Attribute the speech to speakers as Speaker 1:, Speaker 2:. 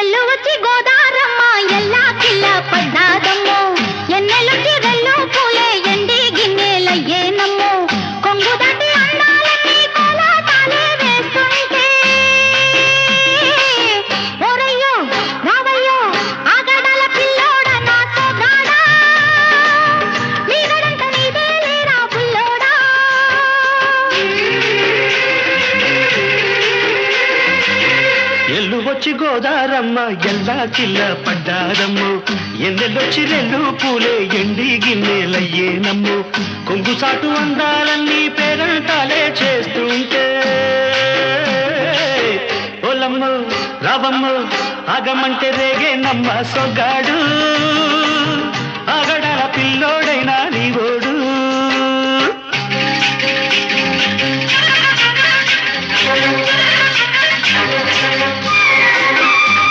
Speaker 1: ఎల్లు వచ్చి గోదారమ్మ ఎల్లా కిల్ల పడ్డాదమ్మో ఎన్నెలుంటి రెల్లు పూలే ఎండి గిన్నెలయ్యేనమ్మో కొంగు దాటి అందాలన్నీ కోలాటాలే వేస్తుంటే ఓరయ్యో రావయ్యో ఆగడాల పిల్లోడ నాతో గాడా నీగడంత నీదే లేరా పుల్లోడా
Speaker 2: ఎల్లు వచ్చి గోదారమ్మ ఎల్లా కిల్ల పడ్డారమ్ము ఎన్నెల్లొచ్చి రెల్లు పూలే ఎండి గిన్నెలయ్యేనమ్ము కొంగు సాటు అందాలన్నీ పేరంటాలే చేస్తుంటే ఓలమ్మ రావమ్మ ఆగమంటే రేగేనమ్మ సొగ్గాడు ఆగడాల పిల్లోడైనా నీవోడు